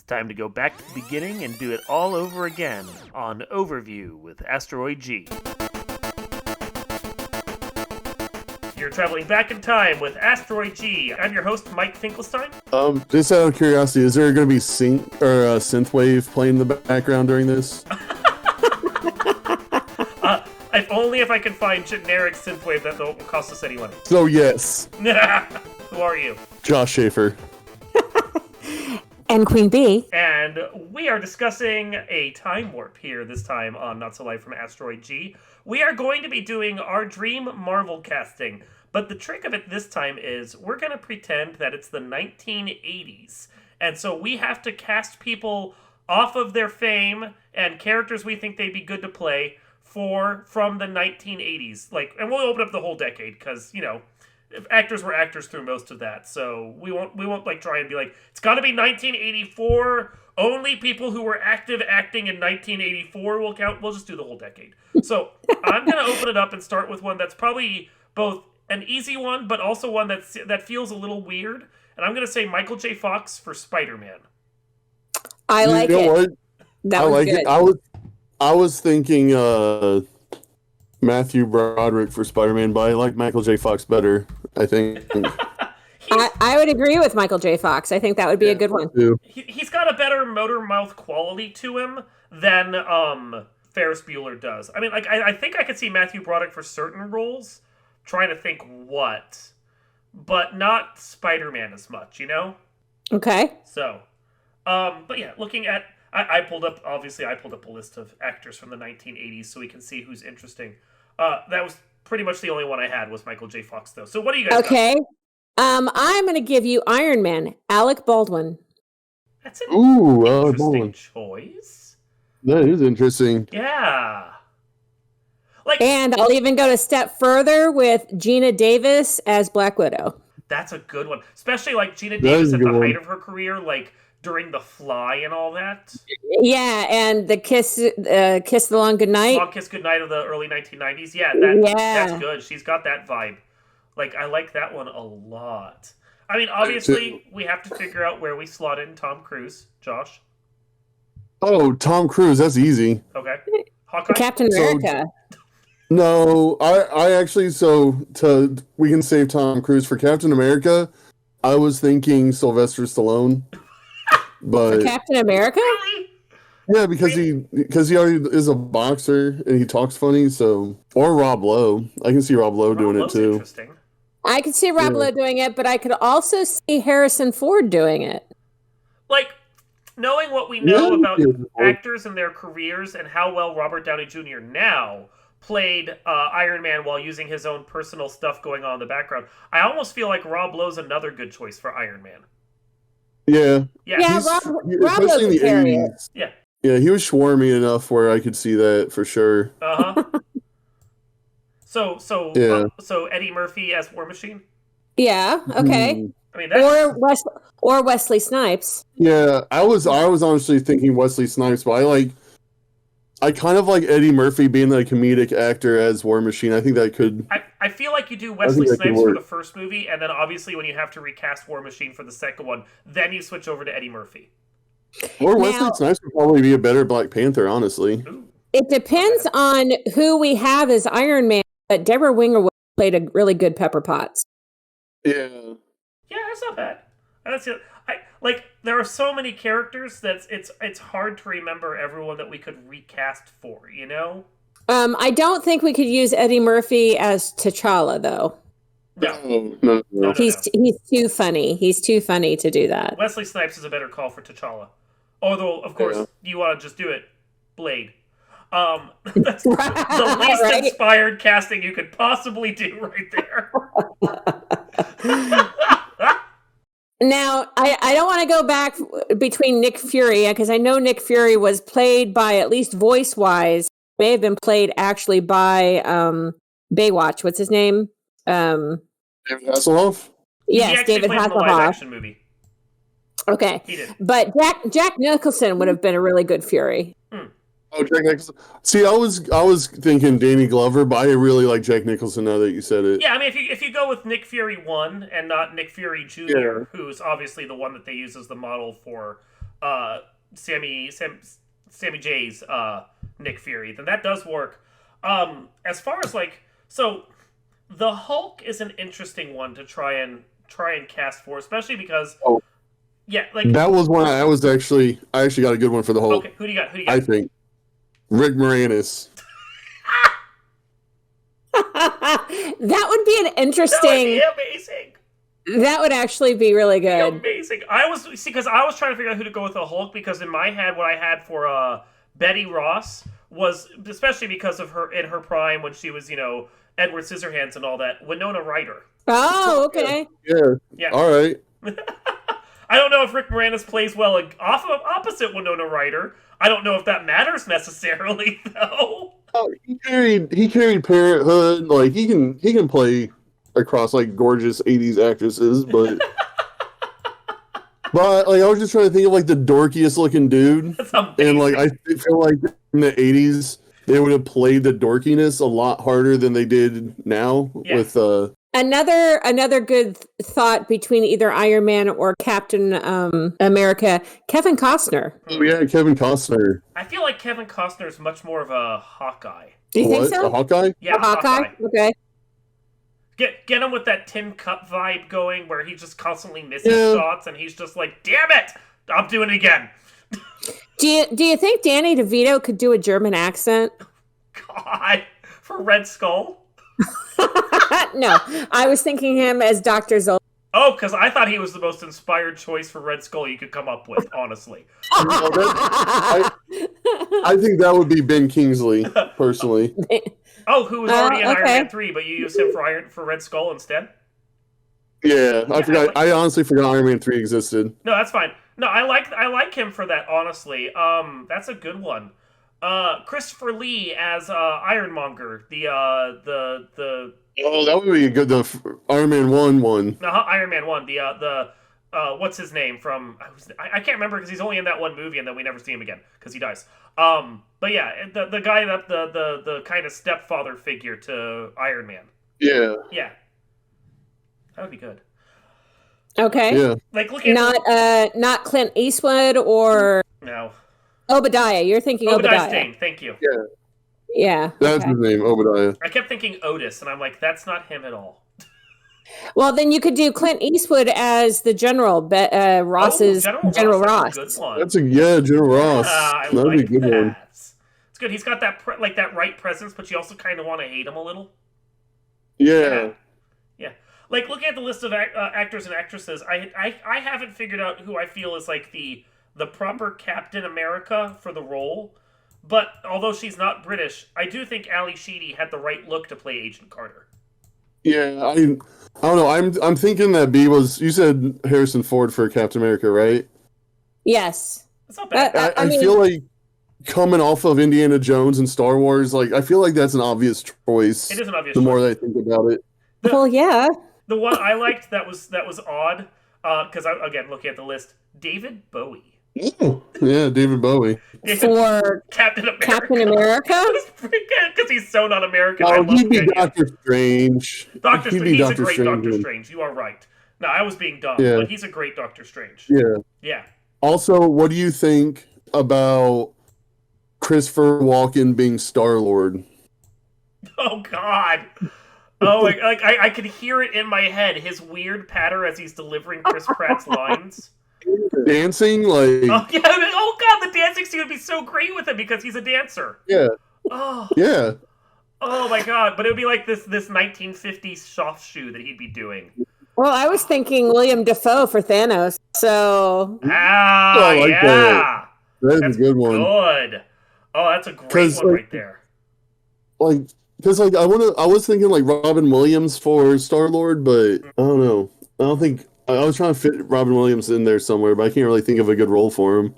time to go back to the beginning and do it all over again on Overview with Asteroid G. You're traveling back in time with Asteroid G. I'm your host, Mike Finkelstein. Just out of curiosity, is there going to be synthwave playing in the background during this? If only if I can find generic synthwave that don't cost us any money. So yes. Who are you? Josh Schaefer. And Queen Bee. And we are discussing a time warp here this time on Not So Live from Asteroid G. We are going to be doing our dream Marvel casting, but the trick of it this time is we're going to pretend that it's the 1980s. And so we have to cast people off of their fame and characters we think they'd be good to play from the 1980s. And we'll open up the whole decade because, actors were actors through most of that, so we won't try and be like, it's got to be 1984. Only people who were acting in 1984 will count. We'll just do the whole decade. So I'm gonna open it up and start with one that's probably both an easy one, but also one that feels a little weird. And I'm gonna say Michael J. Fox for Spider-Man. I like it. What? That was good. It. I was thinking Matthew Broderick for Spider-Man, but I like Michael J. Fox better, I think. I would agree with Michael J. Fox. I think that would be a good one. He's got a better motor mouth quality to him than Ferris Bueller does. I mean, I think I could see Matthew Broderick for certain roles, trying to think what, but not Spider-Man as much, Okay. So, but yeah, looking at... I pulled up a list of actors from the 1980s so we can see who's interesting. That was pretty much the only one I had was Michael J. Fox, though. So what do you guys got? I'm going to give you Iron Man, Alec Baldwin. That's an interesting choice. That is interesting. Yeah. And I'll even go a step further with Gina Davis as Black Widow. That's a good one. Especially Gina Davis at the height of her career, during The Fly and all that. Yeah, and the Kiss the Long Goodnight. Long Kiss Goodnight of the early 1990s. Yeah, that's good. She's got that vibe. I like that one a lot. I mean, obviously, we have to figure out where we slot in Tom Cruise. Josh? Oh, Tom Cruise, that's easy. Okay. Hawkeye? Captain America. No, I actually, we can save Tom Cruise for Captain America. I was thinking Sylvester Stallone. But for Captain America? Yeah, because he already is a boxer and he talks funny, or Rob Lowe. I can see Rob Lowe doing it too. Interesting. I could see Rob Lowe doing it, but I could also see Harrison Ford doing it. Knowing what we know about actors and their careers and how well Robert Downey Jr. now played Iron Man while using his own personal stuff going on in the background, I almost feel like Rob Lowe's another good choice for Iron Man. Yeah. Rob Lowe's in the 80s. Yeah, he was swarmy enough where I could see that for sure. So Eddie Murphy as War Machine? Yeah, okay. I mean, or Wesley Snipes. Yeah, I was honestly thinking Wesley Snipes, but I kind of like Eddie Murphy being the comedic actor as War Machine. I think that could... I feel like you do Wesley Snipes for the first movie, and then obviously when you have to recast War Machine for the second one, then you switch over to Eddie Murphy. Or Wesley Snipes would probably be a better Black Panther, honestly. Ooh. It depends on who we have as Iron Man, but Deborah Winger played a really good Pepper Potts. Yeah. Yeah, that's not bad. That's it. There are so many characters that it's hard to remember everyone that we could recast for, I don't think we could use Eddie Murphy as T'Challa, though. No. He's too funny. He's too funny to do that. Wesley Snipes is a better call for T'Challa. Although, of course, you want to just do it. Blade. That's the least inspired casting you could possibly do right there. Now, I don't want to go back between Nick Fury, because I know Nick Fury was played by, at least voice-wise, may have been played actually by Baywatch. What's his name? David Hasselhoff? Yes, David Hasselhoff. In the live-action movie. Okay. He did. But Jack Nicholson would have been a really good Fury. Oh, Jack Nicholson. See, I was thinking Danny Glover, but I really like Jack Nicholson now that you said it. Yeah, I mean, if you go with Nick Fury 1 and not Nick Fury Jr., who's obviously the one that they use as the model for uh, Sammy J's Nick Fury, then that does work. As far as like, so the Hulk is an interesting one to try and cast for, especially because Oh, yeah, like that was one I actually got a good one for the Hulk. okay, who do you got? Who do you got? I think Rick Moranis. That would be an That would interesting. be amazing. That would actually be really good. Amazing. I was because I was trying to figure out who to go with the Hulk because in my head what I had for Betty Ross was especially because of her in her prime when she was Edward Scissorhands and all that Winona Ryder. Oh, okay. Yeah. All right. I don't know if Rick Moranis plays well opposite Winona Ryder. I don't know if that matters necessarily though. Oh, he carried Parenthood. Like he can play across like gorgeous 80s actresses, but like I was just trying to think of like the dorkiest looking dude, That's amazing. and like I feel like in the 80s they would have played the dorkiness a lot harder than they did now with Another good thought between either Iron Man or Captain America, Kevin Costner. Oh yeah, Kevin Costner. I feel like Kevin Costner is much more of a Hawkeye. Do you think What? so? A Hawkeye? Yeah, Hawkeye? Okay. Get him with that Tin Cup vibe going, where he's just constantly missing shots, and he's just like, "Damn it, I'm doing it again." Do you think Danny DeVito could do a German accent? God, for Red Skull. No, I was thinking him as Dr. Zola. Oh, because I thought he was the most inspired choice for Red Skull you could come up with, honestly. I think that would be Ben Kingsley, personally. Oh, who was already in Iron okay. Man 3, but you used him for Red Skull instead? Yeah, I forgot. I honestly forgot Iron Man 3 existed. No, that's fine. No, I like him for that, honestly. That's a good one. Christopher Lee as Ironmonger, the Oh, that would be a good. The Iron Man 1 one. Iron Man 1, the what's his name from? I can't remember because he's only in that one movie and then we never see him again because he dies. But yeah, the guy that the kind of stepfather figure to Iron Man. Yeah. Yeah, that would be good. Okay. Yeah. Like looking at Not Clint Eastwood or no Obadiah. You're thinking Obadiah. Stane. Thank you. Yeah. Yeah. That's his name, Obadiah. I kept thinking Otis, and I'm like, that's not him at all. Well, then you could do Clint Eastwood as the General, Ross's General Ross. That's a good one. That's General Ross. I That'd like be a good that. one. It's good. He's got that that right presence, but you also kind of want to hate him a little. Yeah. Yeah. Like looking at the list of actors and actresses, I haven't figured out who I feel is like the proper Captain America for the role. But although she's not British, I do think Ali Sheedy had the right look to play Agent Carter. Yeah, I don't know. I'm thinking that B was. You said Harrison Ford for Captain America, right? Yes. That's not bad. I feel like coming off of Indiana Jones and Star Wars, like I feel like that's an obvious choice. It is an obvious The choice. more that I think about it. Well, yeah. The one I liked that was odd, because again looking at the list, David Bowie. Oh, yeah, David Bowie. For Captain America. Captain America? Because he's so not American. Oh, he'd be Doctor Strange. Doctor He'd Strange. be He's Doctor a great Strange. Doctor Strange. You are right. No, I was being dumb, Yeah. but he's a great Doctor Strange. Yeah. Yeah. Also, what do you think about Christopher Walken being Star-Lord? Oh God. Oh, like I could hear it in my head. His weird patter as he's delivering Chris Pratt's lines. Dancing, like... Oh yeah. Oh God, the dancing scene would be so great with him because he's a dancer. Yeah. Oh. Yeah. Oh my God. But it would be like this 1950s soft shoe that he'd be doing. Well, I was thinking William Dafoe for Thanos. So Ah, I like yeah. That's a good one. Good. Oh, that's a great one right there. Like, because like I was thinking like Robin Williams for Star-Lord, but I don't know. I don't think I was trying to fit Robin Williams in there somewhere, but I can't really think of a good role for him.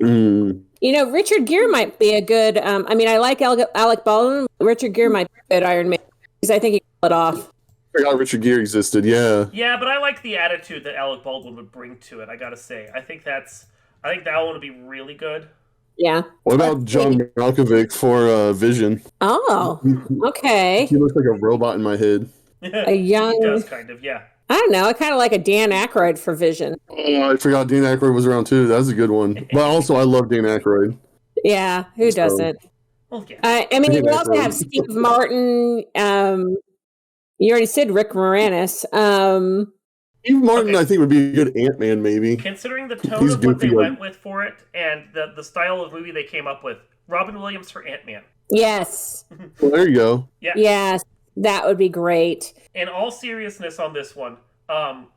Richard Gere might be a good. I mean, I like Alec Baldwin. Richard Gere might be a good Iron Man because I think he can pull it off. I forgot Richard Gere existed. Yeah. Yeah, but I like the attitude that Alec Baldwin would bring to it. I gotta say, I think that one would be really good. Yeah. What about John Malkovich for Vision? Oh, okay. He looks like a robot in my head. A young. He does kind of, yeah. I don't know. I kind of like a Dan Aykroyd for Vision. Oh, I forgot Dan Aykroyd was around too. That was a good one. But also, I love Dan Aykroyd. Yeah, who So, doesn't? Well, yeah. I mean, Dan we also have Aykroyd. Steve Martin. You already said Rick Moranis. Steve Martin, Okay. I think, would be a good Ant-Man, maybe. Considering the tone He's of what they goofy, went with for it and the style of movie they came up with, Robin Williams for Ant-Man. Yes. Well, there you go. Yeah. Yes, that would be great. In all seriousness on this one,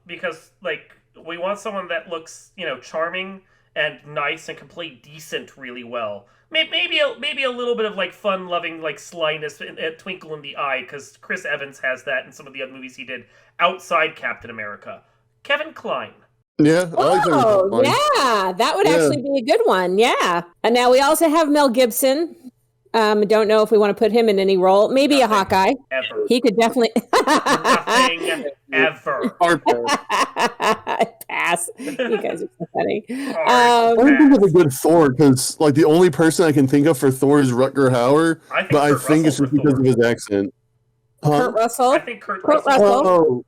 because like we want someone that looks, charming and nice and can play decent really well. Maybe a little bit of like fun-loving like slyness, a twinkle in the eye, because Chris Evans has that in some of the other movies he did outside Captain America. Kevin Kline. Yeah, I like Oh, that. yeah, that would Yeah. actually be a good one. Yeah. And now we also have Mel Gibson. Don't know if we want to put him in any role. Maybe a Nothing. Hawkeye. Ever. He could definitely. Nothing ever. Hard Pass. You guys are so funny. I don't think of a good Thor because, like, the only person I can think of for Thor is Rutger Hauer, but I Kurt think it's Russell just for because Thor. of his accent. Kurt Russell. I think Kurt Kurt Russell. Russell.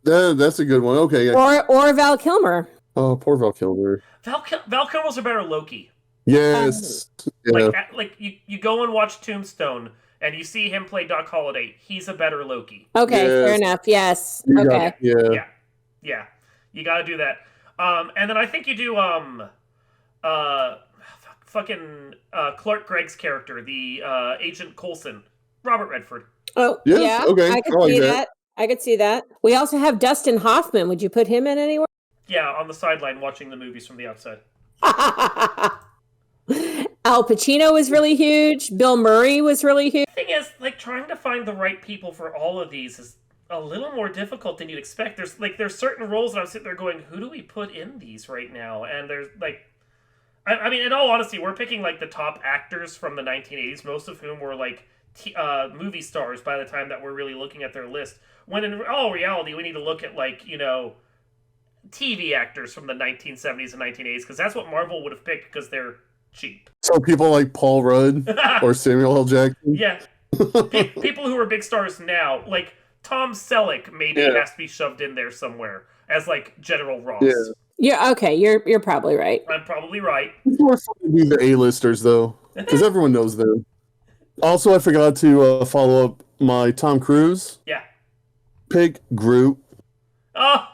Oh, that's a good one. Okay. Or Val Kilmer. Oh, poor Val Kilmer. Val Kilmer's a better Loki. Yes. Yeah. Like you go and watch Tombstone and you see him play Doc Holliday. He's a better Loki. Okay, Yes. fair enough. Yes. You got- Okay. yeah. Yeah. You got to do that. And then I think you do fucking Clark Gregg's character, the Agent Coulson, Robert Redford. Oh, Yes, yeah. okay, I could I like see that. that. I could see that. We also have Dustin Hoffman. Would you put him in anywhere? Yeah, on the sideline watching the movies from the outside. Al Pacino was really huge. Bill Murray was really huge. The thing is, like, trying to find the right people for all of these is a little more difficult than you'd expect. There's certain roles that I'm sitting there going, who do we put in these right now? And there's like, I mean, in all honesty, we're picking like the top actors from the 1980s, most of whom were like movie stars by the time that we're really looking at their list. When in all reality, we need to look at like, TV actors from the 1970s and 1980s, because that's what Marvel would have picked because they're cheap. So people like Paul Rudd or Samuel L. Jackson. Yeah. People who are big stars now, like Tom Selleck, maybe has to be shoved in there somewhere as like General Ross. Yeah. Yeah, okay, you're probably right. I'm probably right. It's more fun to do the A-listers, though, because everyone knows them. Also, I forgot to follow up my Tom Cruise Yeah. pick, Groot. Oh,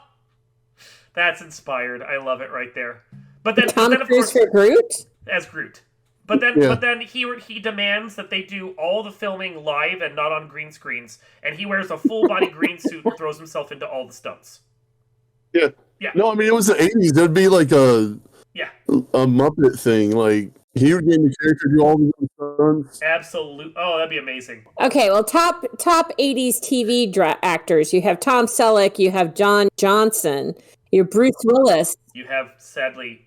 that's inspired. I love it right there. But then Tom of Cruise course, for Groot? as Groot. But then, Yeah. but then he demands that they do all the filming live and not on green screens, and he wears a full body green suit and throws himself into all the stunts. Yeah. Yeah. No, I mean, it was the 80s. There'd be like a Muppet thing. Like, he would get the character do all the stunts. Absolute. Oh, that'd be amazing. Okay, well, top 80s TV actors. You have Tom Selleck, you have John Johnson, you have Bruce Willis, You have sadly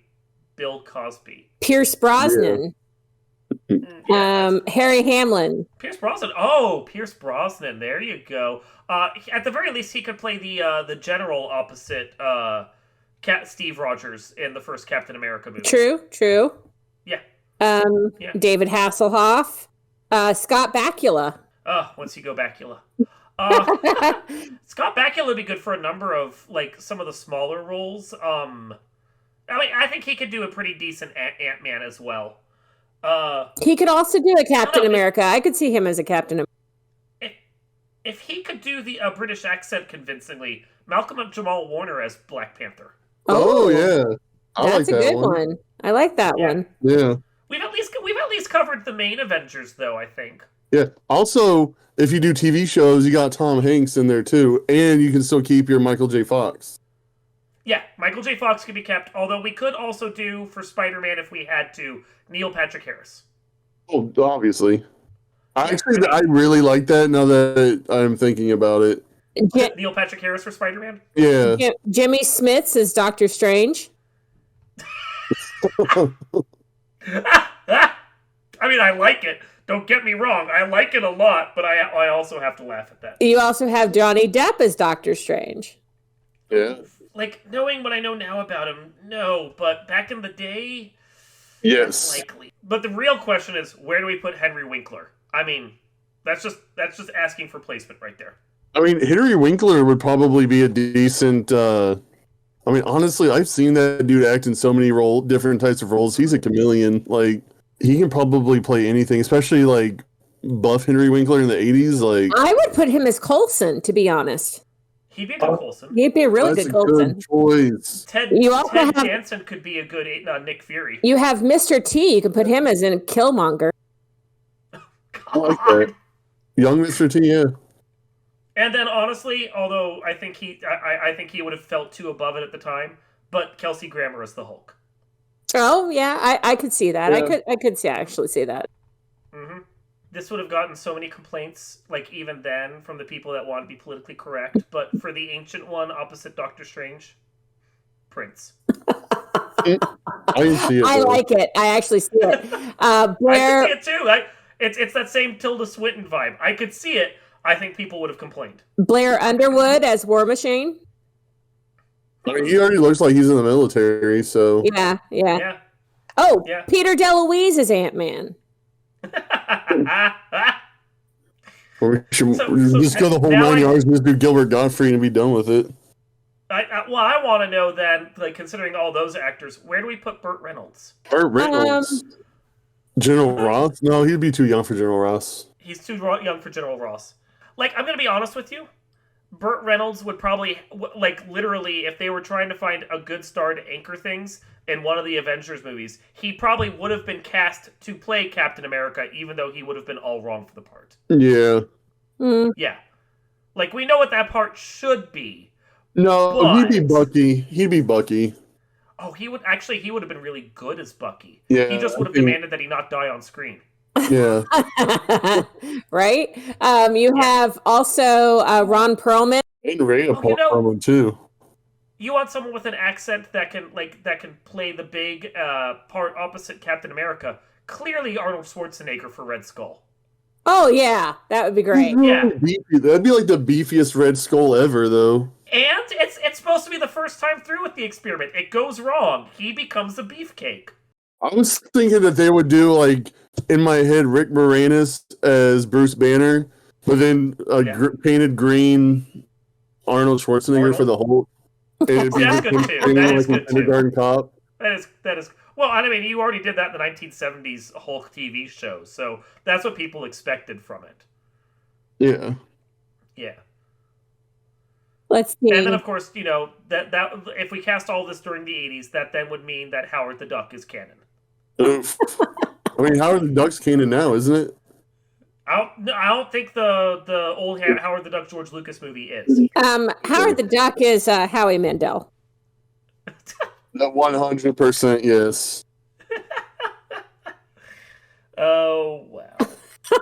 Bill Cosby. Pierce Brosnan, Harry Hamlin. Pierce Brosnan. Oh, Pierce Brosnan. There you go. At the very least, he could play the general opposite Steve Rogers in the first Captain America movie. True. Yeah. Yeah. David Hasselhoff, Scott Bakula. Once you go Bakula. Scott Bakula would be good for a number of like some of the smaller roles. I mean, I think he could do a pretty decent Ant-Man as well. He could also do a Captain America. I could see him as a Captain America. If he could do the British accent convincely, Malcolm Jamal Warner as Black Panther. Oh, yeah. That's a good one. I like that one. Yeah. We've at least covered the main Avengers, though, I think. Yeah. Also, if you do TV shows, you got Tom Hanks in there too, and you can still keep your Michael J. Fox. Yeah, Michael J. Fox could be kept, although we could also do, for Spider-Man if we had to, Neil Patrick Harris. Oh, obviously. I really like that now that I'm thinking about it. Neil Patrick Harris for Spider-Man? Yeah. Jimmy Smits is Doctor Strange. I mean, I like it. Don't get me wrong. I like it a lot, but I also have to laugh at that. You also have Johnny Depp as Doctor Strange. Yeah. Like, knowing what I know now about him, no. But back in the day, Yes. likely. But the real question is, where do we put Henry Winkler? I mean, that's just asking for placement right there. I mean, Henry Winkler would probably be a decent. I mean, honestly, I've seen that dude act in so many different types of roles. He's a chameleon. Like, he can probably play anything, especially like buff Henry Winkler in the '80s. Like, I would put him as Coulson, to be honest. He'd be a good Coulson. He'd be a really that's good a Coulson. good choice. Ted You also have- Danson could be a good Nick Fury. You have Mr. T. You can put him as in Killmonger. I like that. Young Mr. T, yeah. And then honestly, although I think he would have felt too above it at the time, but Kelsey Grammer is the Hulk. Oh yeah, I could see that. Yeah. I could actually see that. Mm-hmm. This would have gotten so many complaints, like even then, from the people that want to be politically correct. But for the ancient one opposite Doctor Strange, Prince. I can see it. I though. like it. I actually see it. I Blair, can see it too. It's that same Tilda Swinton vibe. I could see it. I think people would have complained. Blair Underwood as War Machine. I mean, he already looks like he's in the military, so Yeah. Yeah. Oh, Yeah. Peter DeLuise as Ant-Man. we should So just go the whole now 9 I- yards and just do Gilbert Gottfried and be done with it. I want to know then, like considering all those actors, where do we put Burt Reynolds? Burt Reynolds. General Ross? No, he'd be too young for General Ross. He's too young for General Ross. Like, I'm gonna be honest with you. Burt Reynolds would probably, like, literally, if they were trying to find a good star to anchor things in one of the Avengers movies, he probably would have been cast to play Captain America, even though he would have been all wrong for the part. Yeah. Mm. Yeah. Like, we know what that part should be. No, But- he'd be Bucky. He'd be Bucky. Oh, he would have been really good as Bucky. Yeah, He just would have I think- demanded that he not die on screen. Yeah. Right. You have also Ron Perlman. And Ray Oh, you know- Perlman, too. You want someone with an accent that can play the big part opposite Captain America. Clearly Arnold Schwarzenegger for Red Skull. Oh yeah, that would be great. Yeah. Beefy. That'd be like the beefiest Red Skull ever, though. And it's supposed to be the first time through with the experiment. It goes wrong. He becomes a beefcake. I was thinking that they would do, like, in my head, Rick Moranis as Bruce Banner, but then a Yeah. painted green Arnold Schwarzenegger for the Hulk. And it'd be That's him good, too. training That like is a good, too. kindergarten cop. That is well, I mean, you already did that in the 1970s Hulk TV show, so that's what people expected from it. Yeah. Yeah. Let's see. And then of course, you know, that if we cast all this during the 80s, that then would mean that Howard the Duck is canon. Oof. I mean, Howard the Duck's canon now, isn't it? I don't think the old Howard the Duck George Lucas movie is. Howard the Duck is Howie Mandel. 100% yes. Oh wow.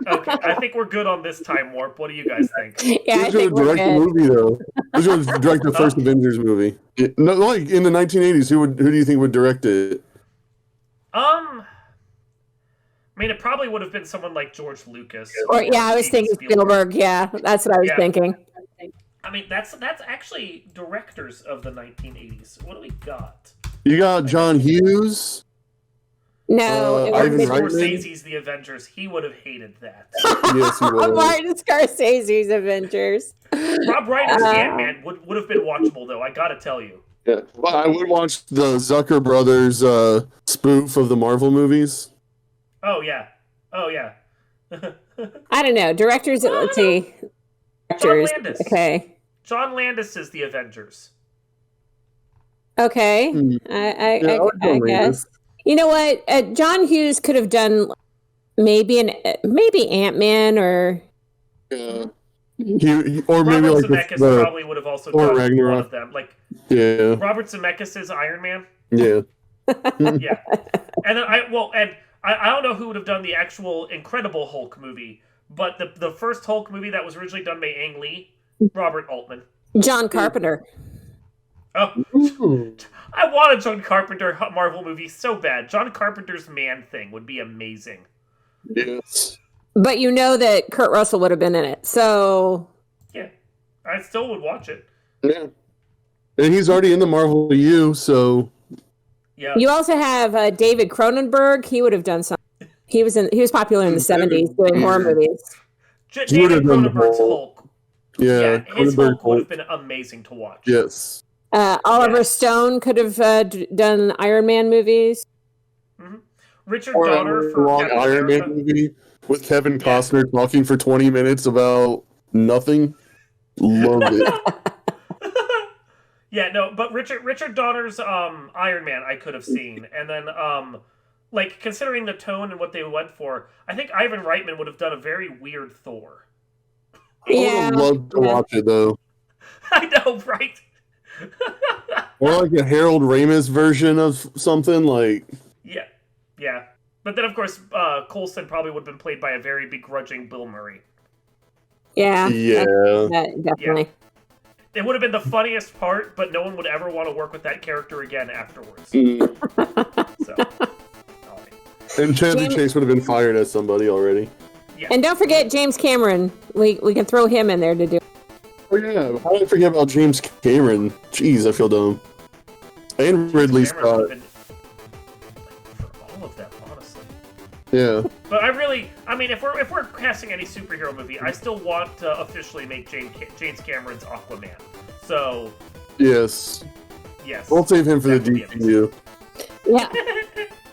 Okay, I think we're good on this time warp. What do you guys think? Yeah, I Who's think gonna we're direct the good. movie though? Who's going to direct the first Avengers movie? No, like in the 1980s, who do you think would direct it? I mean, it probably would have been someone like George Lucas. Or yeah, I was Steven thinking Spielberg. Yeah, that's what I was Yeah. thinking. I mean, that's actually directors of the 1980s. What do we got? You got John Hughes. No, it Ivan was Reitman? Scorsese's The Avengers. He would have hated that. Yes, he would. Martin Scorsese's Avengers. Rob Reiner's Ant-Man would have been watchable, though. I gotta tell you. Yeah, well, I would watch the Zucker brothers spoof of the Marvel movies. Oh yeah. Oh yeah. I don't know. Directors. Let's see. Directors. Landis. Okay. John Landis is The Avengers. Okay. Hmm. I Yeah, I would go guess. Landis. You know what? John Hughes could have done maybe Ant-Man or Yeah. Or maybe Robert like Zemeckis the probably would have also Thor done one Ragnarok. of them. Like yeah, Robert Zemeckis' Iron Man. yeah. Yeah. And then I don't know who would have done the actual Incredible Hulk movie, but the first Hulk movie that was originally done by Ang Lee, Robert Altman. John Carpenter. Oh, Ooh. I want a John Carpenter Marvel movie so bad. John Carpenter's Man Thing would be amazing. Yes. But you know that Kurt Russell would have been in it. So Yeah, I still would watch it. Yeah. And he's already in the Marvel U, so Yeah. you also have David Cronenberg. He would have done something. He was popular in the 70s doing horror movies. He David would have done the Cronenberg's whole- Hulk. Yeah, his Cronenberg Hulk would have Hulk. been amazing to watch. Yes. Oliver Yeah. Stone could have done Iron Man movies. Richard Or Donner a for long Captain Iron Man America. movie with Kevin Yeah. Costner talking for 20 minutes about nothing. Loved it. Yeah, no, but Richard Donner's Iron Man I could have seen, and then like considering the tone and what they went for, I think Ivan Reitman would have done a very weird Thor. I would Yeah. have loved to watch it though. I know, right? Or like a Harold Ramis version of something like. Yeah. But then of course Coulson probably would have been played by a very begrudging Bill Murray. Yeah. Yeah. Definitely. It would have been the funniest part, but no one would ever want to work with that character again afterwards. So, And Chevy Chase would have been fired as somebody already. yeah. And don't forget James Cameron. We can throw him in there to do. Oh yeah, how did I forget about James Cameron? Jeez, I feel dumb. And Ridley Cameron Scott. would have been, for all of them, honestly. Yeah. But I mean, if we're casting any superhero movie, I still want to officially make James Cameron's Aquaman. So, Yes. yes. We'll save him for the That would be DCU. Yeah.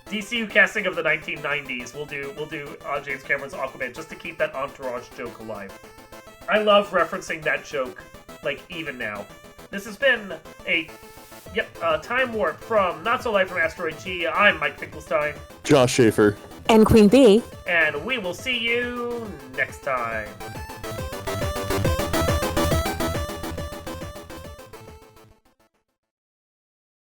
DCU casting of the 1990s. We'll do James Cameron's Aquaman just to keep that entourage joke alive. I love referencing that joke, like even now. This has been a Time Warp from Not So Live from Asteroid G. I'm Mike Finkelstein, Josh Schaefer. And Queen Bee. and we will see you next time.